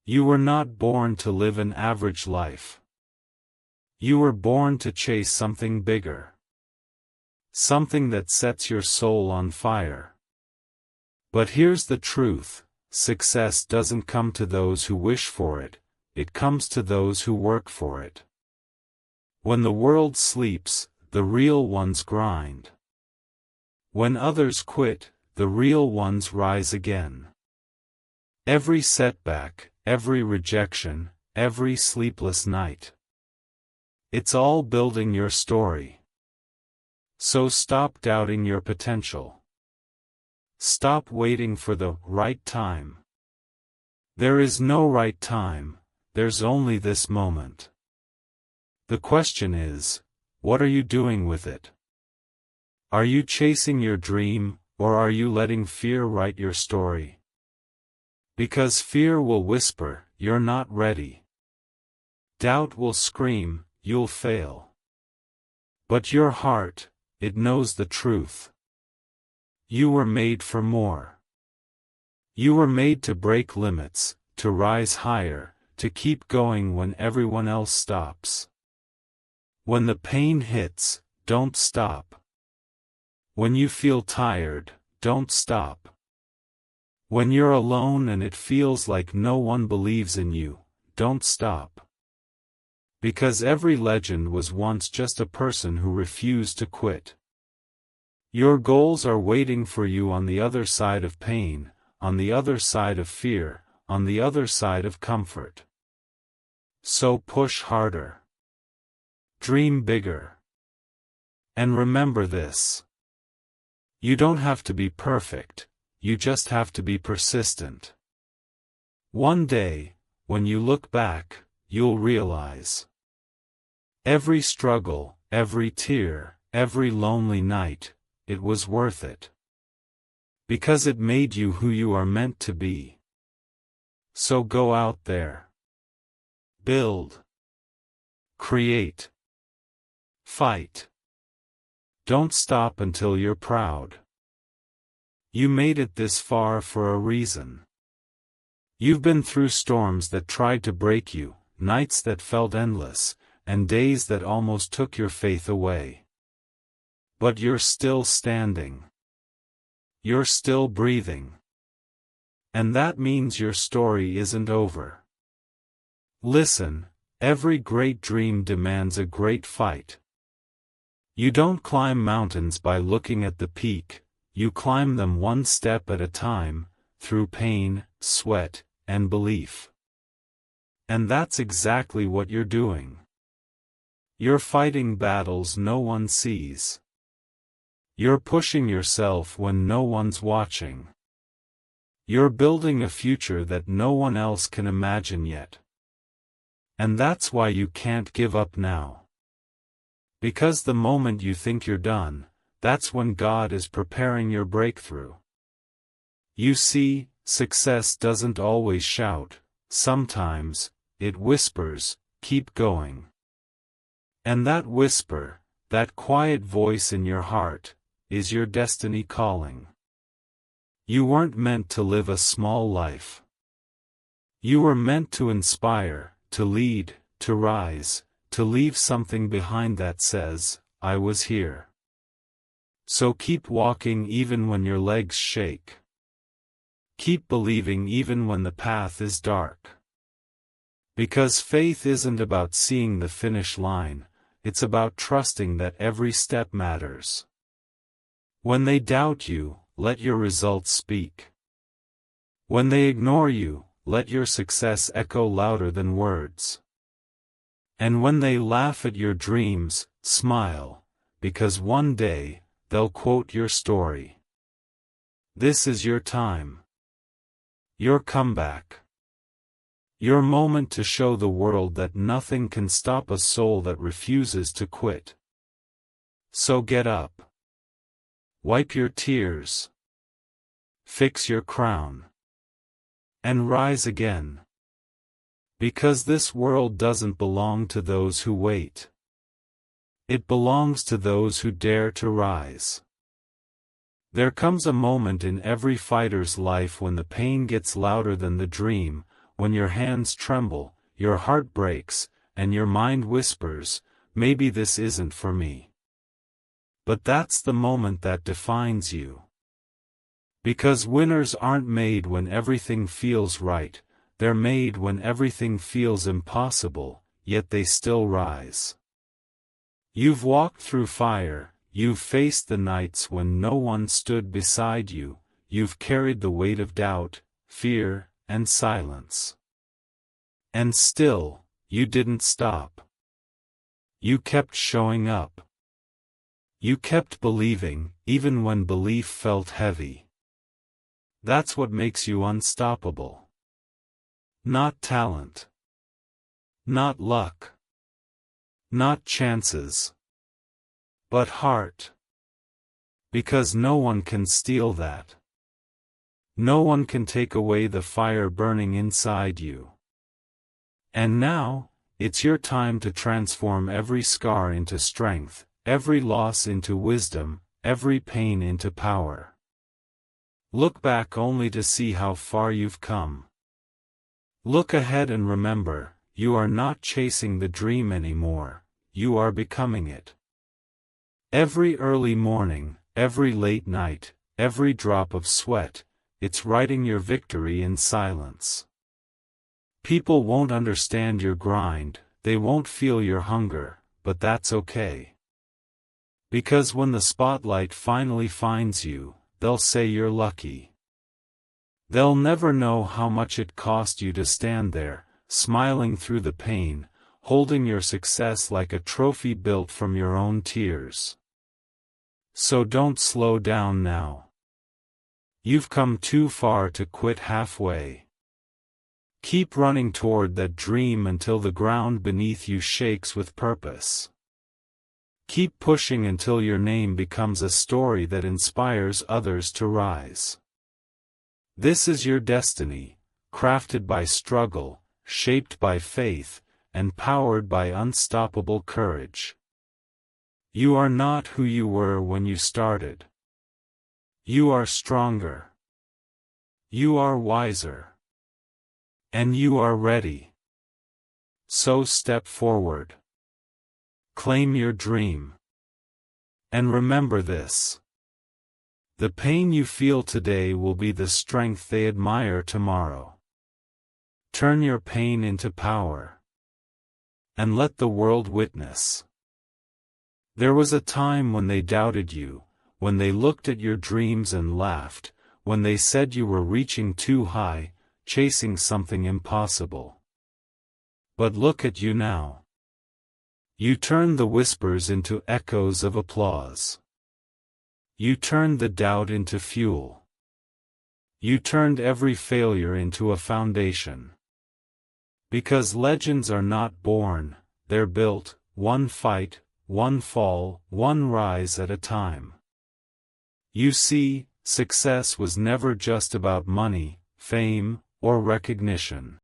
You were not born to live an average life. You were born to chase something bigger. Something that sets your soul on fire. But here's the truth, success doesn't come to those who wish for it, it comes to those who work for it. When the world sleeps, the real ones grind. When others quit, the real ones rise again. Every setback, every rejection, every sleepless night. It's all building your story. So stop doubting your potential. Stop waiting for the right time. There is no right time, there's only this moment. The question is, what are you doing with it? Are you chasing your dream, or are you letting fear write your story? Because fear will whisper, you're not ready. Doubt will scream, you'll fail. But your heart, it knows the truth. You were made for more. You were made to break limits, to rise higher, to keep going when everyone else stops. When the pain hits, don't stop. When you feel tired, don't stop. When you're alone and it feels like no one believes in you, don't stop. Because every legend was once just a person who refused to quit. Your goals are waiting for you on the other side of pain, on the other side of fear, on the other side of comfort. So push harder. Dream bigger. And remember this. You don't have to be perfect, you just have to be persistent. One day, when you look back, you'll realize. Every struggle, every tear, every lonely night, it was worth it. Because it made you who you are meant to be. So go out there. Build. Create. Fight. Don't stop until you're proud. You made it this far for a reason. You've been through storms that tried to break you, nights that felt endless, and days that almost took your faith away. But you're still standing. You're still breathing. And that means your story isn't over. Listen, every great dream demands a great fight. You don't climb mountains by looking at the peak, you climb them one step at a time, through pain, sweat, and belief. And that's exactly what you're doing. You're fighting battles no one sees. You're pushing yourself when no one's watching. You're building a future that no one else can imagine yet. And that's why you can't give up now. Because the moment you think you're done, that's when God is preparing your breakthrough. You see, success doesn't always shout, sometimes, it whispers, keep going. And that whisper, that quiet voice in your heart, is your destiny calling. You weren't meant to live a small life. You were meant to inspire, to lead, to rise, to leave something behind that says, I was here. So keep walking even when your legs shake. Keep believing even when the path is dark. Because faith isn't about seeing the finish line, it's about trusting that every step matters. When they doubt you, let your results speak. When they ignore you, let your success echo louder than words. And when they laugh at your dreams, smile, because one day, they'll quote your story. This is your time. Your comeback. Your moment to show the world that nothing can stop a soul that refuses to quit. So get up. Wipe your tears. Fix your crown. And rise again. Because this world doesn't belong to those who wait. It belongs to those who dare to rise. There comes a moment in every fighter's life when the pain gets louder than the dream, when your hands tremble, your heart breaks, and your mind whispers, maybe this isn't for me. But that's the moment that defines you. Because winners aren't made when everything feels right, they're made when everything feels impossible, yet they still rise. You've walked through fire, you've faced the nights when no one stood beside you, you've carried the weight of doubt, fear, and silence. And still, you didn't stop. You kept showing up. You kept believing, even when belief felt heavy. That's what makes you unstoppable. Not talent. Not luck. Not chances. But heart. Because no one can steal that. No one can take away the fire burning inside you. And now, it's your time to transform every scar into strength, every loss into wisdom, every pain into power. Look back only to see how far you've come. Look ahead and remember, you are not chasing the dream anymore, you are becoming it. Every early morning, every late night, every drop of sweat, it's writing your victory in silence. People won't understand your grind, they won't feel your hunger, but that's okay. Because when the spotlight finally finds you, they'll say you're lucky. They'll never know how much it cost you to stand there, smiling through the pain, holding your success like a trophy built from your own tears. So don't slow down now. You've come too far to quit halfway. Keep running toward that dream until the ground beneath you shakes with purpose. Keep pushing until your name becomes a story that inspires others to rise. This is your destiny, crafted by struggle, shaped by faith, and powered by unstoppable courage. You are not who you were when you started. You are stronger. You are wiser. And you are ready. So step forward. Claim your dream. And remember this. The pain you feel today will be the strength they admire tomorrow. Turn your pain into power. And let the world witness. There was a time when they doubted you, when they looked at your dreams and laughed, when they said you were reaching too high, chasing something impossible. But look at you now. You turned the whispers into echoes of applause. You turned the doubt into fuel. You turned every failure into a foundation. Because legends are not born, they're built, one fight, one fall, one rise at a time. You see, success was never just about money, fame, or recognition.